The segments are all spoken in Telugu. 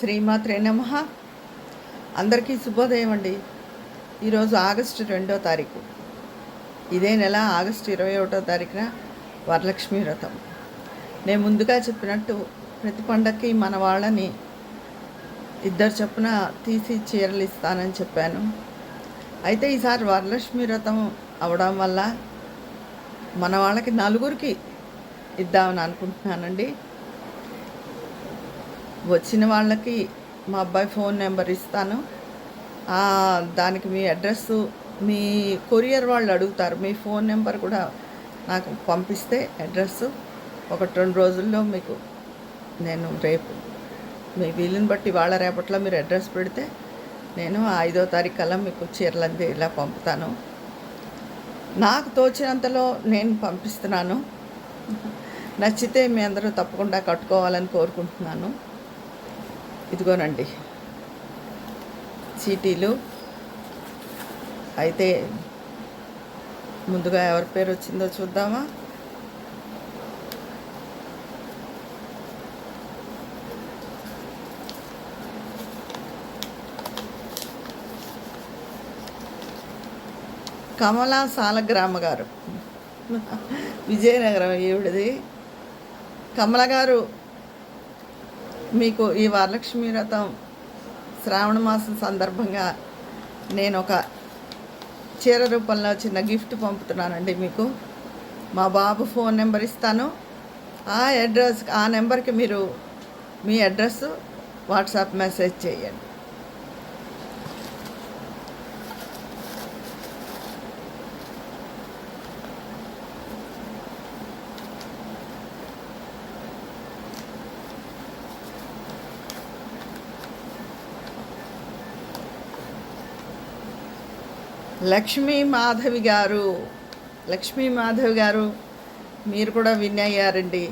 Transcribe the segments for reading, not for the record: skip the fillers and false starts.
శ్రీమాత్రే నమః. అందరికీ శుభోదయం అండి. ఈరోజు ఆగస్టు 2వ తారీఖు. ఇదే నెల ఆగస్టు 21వ తారీఖున వరలక్ష్మి వ్రతం. నేను ముందుగా చెప్పినట్టు ప్రతి పండగకి మన వాళ్ళని ఇద్దరు చొప్పున తీసి చీరలు ఇస్తానని చెప్పాను. అయితే ఈసారి వరలక్ష్మి వ్రతం అవడం వల్ల మన వాళ్ళకి నలుగురికి ఇద్దామని అనుకుంటున్నానండి. వచ్చిన వాళ్ళకి మా అబ్బాయి ఫోన్ నెంబర్ ఇస్తాను. దానికి మీ అడ్రస్సు, మీ కొరియర్ వాళ్ళు అడుగుతారు, మీ ఫోన్ నెంబర్ కూడా నాకు పంపిస్తే అడ్రస్సు 1-2 రోజుల్లో మీకు నేను రేపు మీ వీలుని బట్టి వాళ్ళ రేపట్లో మీరు అడ్రస్ పెడితే నేను 5వ తారీఖు కల్లా మీకు చీరలంది ఇలా పంపుతాను. నాకు తోచినంతలో నేను పంపిస్తున్నాను. నచ్చితే మీ అందరూ తప్పకుండా కట్టుకోవాలని కోరుకుంటున్నాను. ఇదిగోనండి చీటీలు. అయితే ముందుగా ఎవరి పేరు వచ్చిందో చూద్దామా. కమలా సాలగ్రామ గారు, విజయనగరం ఈవిడది. కమల గారు, మీకు ఈ వరలక్ష్మి వ్రతం శ్రావణ మాసం సందర్భంగా నేను ఒక చీర రూపంలో చిన్న గిఫ్ట్ పంపుతున్నానండి మీకు. మా బాబు ఫోన్ నెంబర్ ఇస్తాను. ఆ నెంబర్కి మీరు మీ అడ్రస్ వాట్సాప్ మెసేజ్ చేయండి. లక్ష్మీ మాధవి గారు, మీరు కూడా విన్ అయ్యారండి.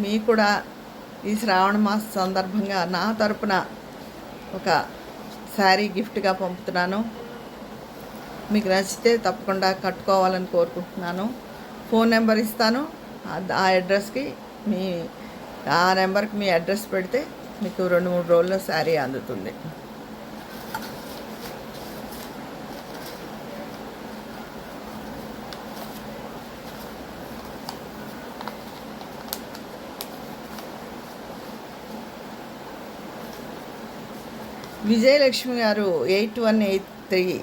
మీకు కూడా ఈ శ్రావణ మాస సందర్భంగా నా తరపున ఒక శారీ గిఫ్ట్గా పంపుతున్నాను. మీకు నచ్చితే తప్పకుండా కట్టుకోవాలని కోరుకుంటున్నాను. ఫోన్ నెంబర్ ఇస్తాను. ఆ అడ్రస్కి ఆ నెంబర్కి మీ అడ్రస్ పెడితే మీకు 2-3 రోజుల్లో శారీ అందుతుంది. విజయలక్ష్మి గారు 8183.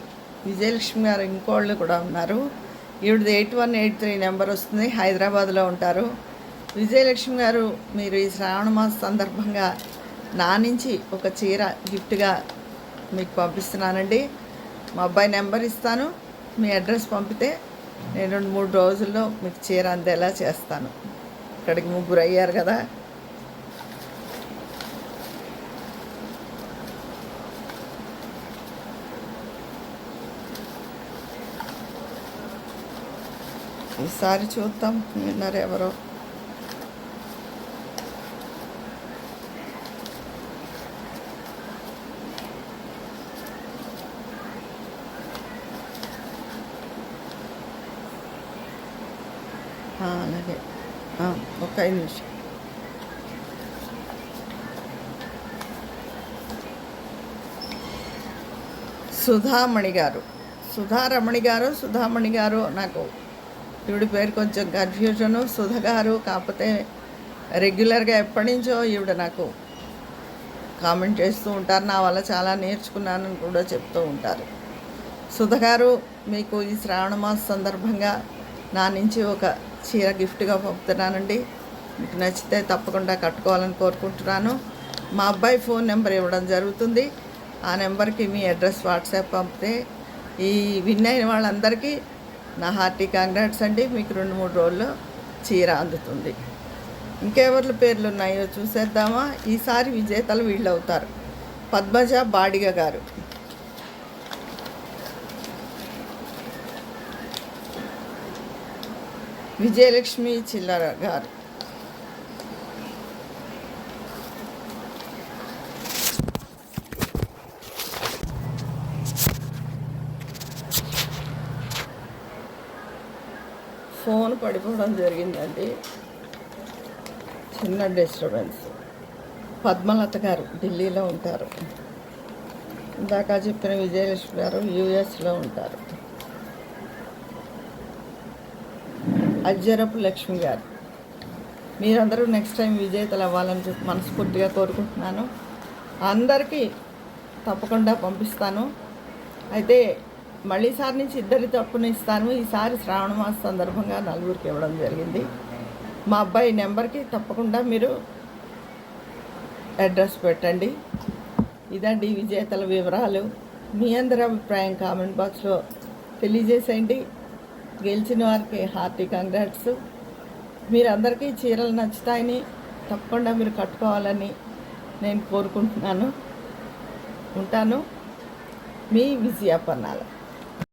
విజయలక్ష్మి గారు ఇంకోళ్ళు కూడా ఉన్నారు. ఈవిడది 8183 నెంబర్ వస్తుంది. హైదరాబాద్లో ఉంటారు. విజయలక్ష్మి గారు, మీరు ఈ శ్రావణ మాస సందర్భంగా నా నుంచి ఒక చీర గిఫ్ట్గా మీకు పంపిస్తున్నానండి. మా అబ్బాయి నెంబర్ ఇస్తాను. మీ అడ్రస్ పంపితే నేను 2-3 రోజుల్లో మీకు చీర అందేలా చేస్తాను. ఇక్కడికి 3 అయ్యారు కదా. ఈసారి చూద్దాం విన్నారు ఎవరో. అలాగే ఒక 5 నిమిషం. సుధామణి గారు నాకు ఈవిడ పేరు కొంచెం కన్ఫ్యూజను. సుధ గారు, కాకపోతే రెగ్యులర్గా ఎప్పటి నుంచో ఈవిడ నాకు కామెంట్ చేస్తూ ఉంటారు. నా వల్ల చాలా నేర్చుకున్నానని కూడా చెప్తూ ఉంటారు. సుధ గారు, మీకు ఈ శ్రావణ మాస సందర్భంగా నా నుంచి ఒక చీర గిఫ్ట్గా పంపుతున్నానండి. మీకు నచ్చితే తప్పకుండా కట్టుకోవాలని కోరుకుంటున్నాను. మా అబ్బాయి ఫోన్ నెంబర్ ఇవ్వడం జరుగుతుంది. ఆ నెంబర్కి మీ అడ్రస్ వాట్సాప్ పంపితే ఈ విన్ అయిన వాళ్ళందరికీ నా హార్టీ కాంగ్రాట్స్ అండి. మీకు 2-3 రోజుల్లో చీర అందుతుంది. ఇంకెవరి పేర్లు ఉన్నాయో చూసేద్దామా. ఈసారి విజేతలు వీళ్ళు అవుతారు. పద్మజ బాడిగ గారు, విజయలక్ష్మి చిల్లర గారు, ఫోన్ పడిపోవడం జరిగిందండి, చిన్న డిస్టర్బెన్స్. పద్మలత గారు ఢిల్లీలో ఉంటారు. ఇందాక చెప్పిన విజయలక్ష్మి గారు యూఎస్లో ఉంటారు. అజ్జరపు లక్ష్మి గారు, మీరందరూ నెక్స్ట్ టైం విజేతలు అవ్వాలని చెప్పి మనస్ఫూర్తిగా కోరుకుంటున్నాను. అందరికీ తప్పకుండా పంపిస్తాను. అయితే మళ్ళీసారి నుంచి ఇద్దరి తప్పున ఇస్తాను. ఈసారి శ్రావణ మాస సందర్భంగా నలుగురికి ఇవ్వడం జరిగింది. మా అబ్బాయి నెంబర్కి తప్పకుండా మీరు అడ్రస్ పెట్టండి. ఇదండి విజేతల వివరాలు. మీ అందరి అభిప్రాయం కామెంట్ బాక్స్లో తెలియజేసేయండి. గెలిచిన వారికి హార్టీ కంగ్రాట్స్. మీరందరికీ చీరలు నచ్చుతాయని తప్పకుండా మీరు కట్టుకోవాలని నేను కోరుకుంటున్నాను. ఉంటాను. మీ విజయ పన్నాల.